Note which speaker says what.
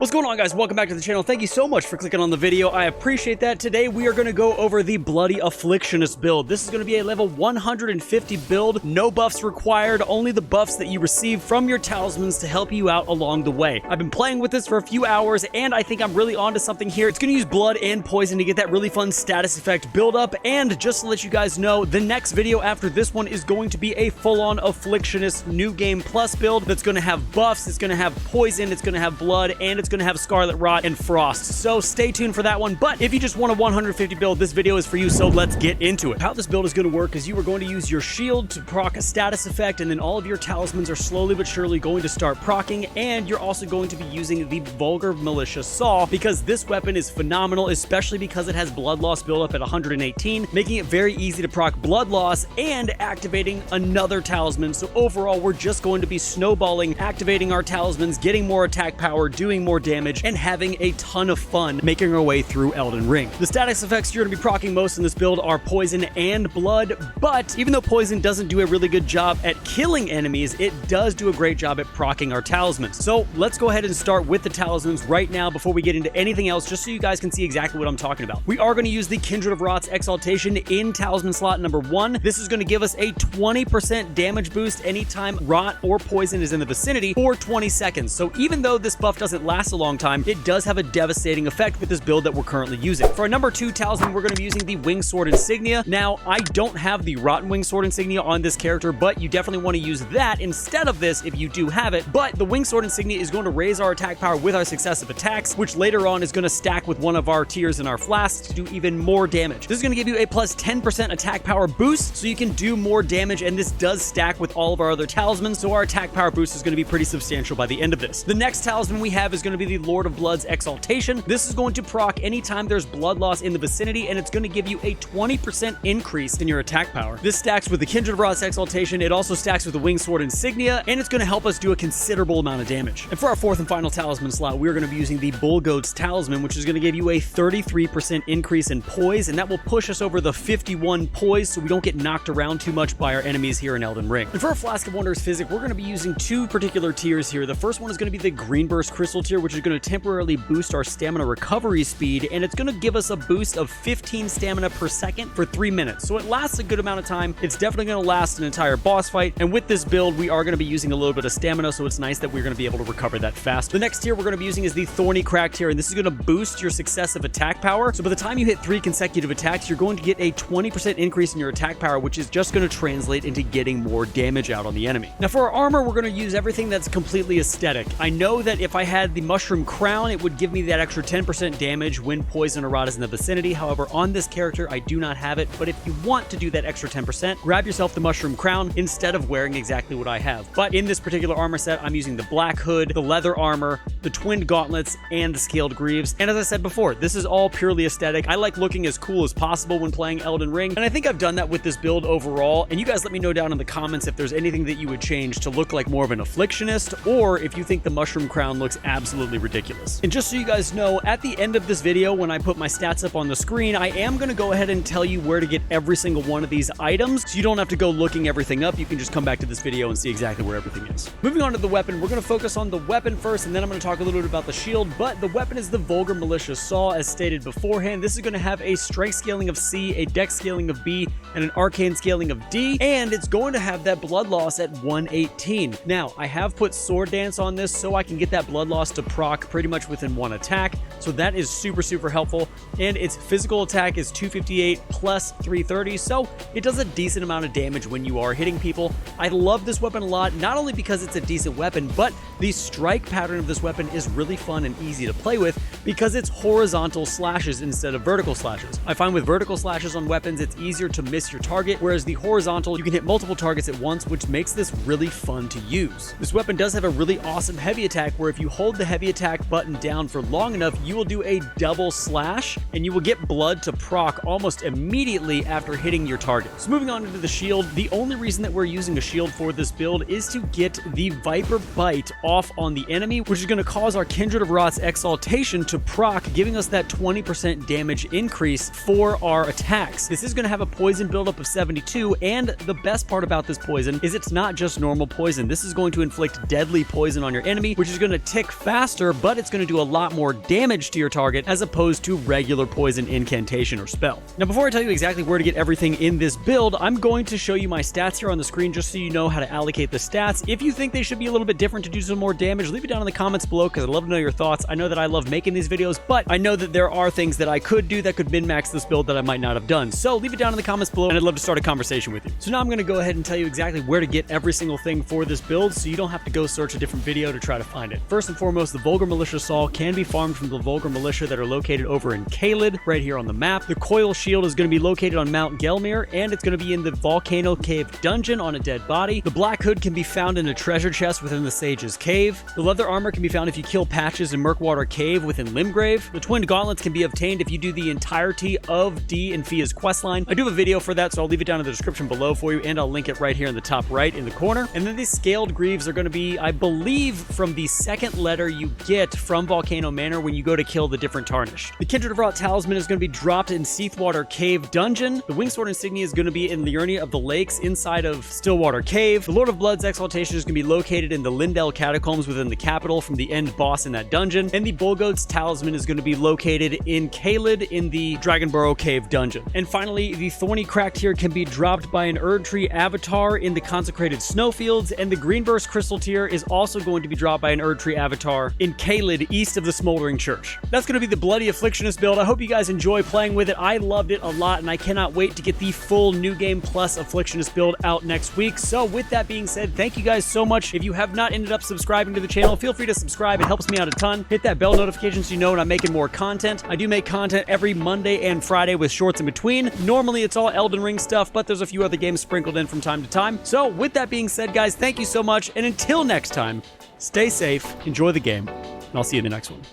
Speaker 1: What's going on, guys? Welcome back to the channel. Thank you so much for clicking on the video. I appreciate that. Today we are going to go over the Bloody Afflictionist build. This is going to be a level 150 build. No buffs required, only the buffs that you receive from your talismans to help you out along the way. I've been playing with this for a few hours and I think I'm really onto something here. It's going to use blood and poison to get that really fun status effect build up. And just to let you guys know, the next video after this one is going to be a full-on Afflictionist new game plus build that's going to have buffs, it's going to have poison, it's going to have blood, and it's going to have Scarlet Rot and Frost. So stay tuned for that one. But if you just want a 150 build, this video is for you, so let's get into it. How this build is going to work is you are going to use your shield to proc a status effect, and then all of your talismans are slowly but surely going to start procking, and you're also going to be using the Vulgar Militia Saw because this weapon is phenomenal, especially because it has blood loss build up at 118, making it very easy to proc blood loss and activating another talisman. So overall, we're just going to be snowballing, activating our talismans, getting more attack power, doing more damage, and having a ton of fun making our way through Elden Ring. The status effects you're going to be proccing most in this build are poison and blood, but even though poison doesn't do a really good job at killing enemies, it does do a great job at proccing our talismans. So let's go ahead and start with the talismans right now before we get into anything else, just so you guys can see exactly what I'm talking about. We are going to use the Kindred of Rot's Exaltation in talisman slot number 1. This is going to give us a 20% damage boost anytime rot or poison is in the vicinity for 20 seconds. So even though this buff doesn't last a long time, it does have a devastating effect with this build that we're currently using. For our number 2 talisman, we're going to be using the Wing Sword Insignia. Now, I don't have the Rotten Wing Sword Insignia on this character, but you definitely want to use that instead of this if you do have it. But the Wing Sword Insignia is going to raise our attack power with our successive attacks, which later on is going to stack with one of our tiers in our Flasks to do even more damage. This is going to give you a plus 10% attack power boost, so you can do more damage, and this does stack with all of our other talismans, so our attack power boost is going to be pretty substantial by the end of this. The next talisman we have is going to be the Lord of Blood's Exaltation. This is going to proc anytime there's blood loss in the vicinity, and it's going to give you a 20% increase in your attack power. This stacks with the Kindred of Rot's Exaltation. It also stacks with the Wing Sword Insignia, and it's going to help us do a considerable amount of damage. And for our 4th and final talisman slot, we're going to be using the Bullgoat's Talisman, which is going to give you a 33% increase in poise, and that will push us over the 51 poise so we don't get knocked around too much by our enemies here in Elden Ring. And for our Flask of Wonders Physic, we're going to be using 2 particular tiers here. The first one is going to be the Green Burst Crystal tier, which is going to temporarily boost our stamina recovery speed, and it's going to give us a boost of 15 stamina per second for 3 minutes. So it lasts a good amount of time. It's definitely going to last an entire boss fight, and with this build, we are going to be using a little bit of stamina, so it's nice that we're going to be able to recover that fast. The next tier we're going to be using is the Thorny Crack tier, and this is going to boost your successive attack power. So by the time you hit 3 consecutive attacks, you're going to get a 20% increase in your attack power, which is just going to translate into getting more damage out on the enemy. Now for our armor, we're going to use everything that's completely aesthetic. I know that if I had the Mushroom Crown, it would give me that extra 10% damage when poison or rot is in the vicinity. However, on this character, I do not have it, but if you want to do that extra 10%, grab yourself the Mushroom Crown instead of wearing exactly what I have. But in this particular armor set, I'm using the Black Hood, the Leather Armor, the Twinned Gauntlets, and the Scaled Greaves. And as I said before, this is all purely aesthetic. I like looking as cool as possible when playing Elden Ring, and I think I've done that with this build overall. And you guys let me know down in the comments if there's anything that you would change to look like more of an Afflictionist, or if you think the Mushroom Crown looks absolutely ridiculous. And just so you guys know, at the end of this video, when I put my stats up on the screen, I am going to go ahead and tell you where to get every single one of these items, so you don't have to go looking everything up. You can just come back to this video and see exactly where everything is. Moving on to the weapon, we're going to focus on the weapon first, and then I'm going to talk a little bit about the shield, but the weapon is the Vulgar Militia Saw, as stated beforehand. This is going to have a strength scaling of C, a dex scaling of B, and an arcane scaling of D, and it's going to have that blood loss at 118. Now, I have put Sword Dance on this so I can get that blood loss to proc pretty much within 1 attack, so that is super helpful. And its physical attack is 258 plus 330, so it does a decent amount of damage when you are hitting people. I love this weapon a lot, not only because it's a decent weapon, but the strike pattern of this weapon is really fun and easy to play with because it's horizontal slashes instead of vertical slashes. I find with vertical slashes on weapons, it's easier to miss your target, whereas the horizontal, you can hit multiple targets at once, which makes this really fun to use. This weapon does have a really awesome heavy attack where if you hold the heavy attack button down for long enough, you will do a double slash, and you will get blood to proc almost immediately after hitting your target. So moving on into the shield, the only reason that we're using a shield for this build is to get the Viper Bite off on the enemy, which is going to cause our Kindred of Rot's Exaltation to proc, giving us that 20% damage increase for our attacks. This is going to have a poison buildup of 72, and the best part about this poison is it's not just normal poison. This is going to inflict deadly poison on your enemy, which is going to tick faster, but it's going to do a lot more damage to your target as opposed to regular poison incantation or spell. Now, before I tell you exactly where to get everything in this build, I'm going to show you my stats here on the screen just so you know how to allocate the stats. If you think they should be a little bit different to do some more damage, leave it down in the comments below because I'd love to know your thoughts. I know that I love making these videos, but I know that there are things that I could do that could min-max this build that I might not have done. So leave it down in the comments below and I'd love to start a conversation with you. So now I'm going to go ahead and tell you exactly where to get every single thing for this build so you don't have to go search a different video to try to find it. First and foremost, the Vulgar Militia Saw can be farmed from the Vulgar Militia that are located over in Caelid, right here on the map. The Coil Shield is going to be located on Mount Gelmir, and it's going to be in the Volcano Cave dungeon on a dead body. The Black Hood can be found in a treasure chest within the Sage's Cave. The Leather Armor can be found if you kill Patches in Murkwater Cave within Limgrave. The Twin Gauntlets can be obtained if you do the entirety of Dee and Fia's questline. I do have a video for that, so I'll leave it down in the description below for you, and I'll link it right here in the top right in the corner. And then these Scaled Greaves are going to be, I believe, from the second letter you get from Volcano Manor when you go to kill the different Tarnished. The Kindred of Rot Talisman is going to be dropped in Seathwater Cave dungeon. The Wingsword Insignia is going to be in Liurnia of the Lakes inside of Stillwater Cave. The Lord of Blood's Exaltation is going to be located in the Lindell Catacombs within the capital from the end boss in that dungeon. And the Bullgoat's Talisman is going to be located in Caelid in the Dragonburrow Cave dungeon. And finally, the Thorny Cracked here can be dropped by an Erd Tree avatar in the Consecrated Snowfields, and the Greenburst Crystal Tier is also going to be dropped by an Erd Tree avatar in Caelid east of the Smoldering Church. That's going to be the Bloody Afflictionist build. I hope you guys enjoy playing with it. I loved it a lot, and I cannot wait to get the full New Game Plus Afflictionist build out next week. So with that being said, thank you guys so much. If you have not ended up subscribing to the channel, feel free to subscribe. It helps me out a ton. Hit that bell notification so you know when I'm making more content. I do make content every Monday and Friday with shorts in between. Normally it's all Elden Ring stuff, but there's a few other games sprinkled in from time to time. So with that being said, guys, thank you so much, and until next time, stay safe, enjoy the game, and I'll see you in the next one.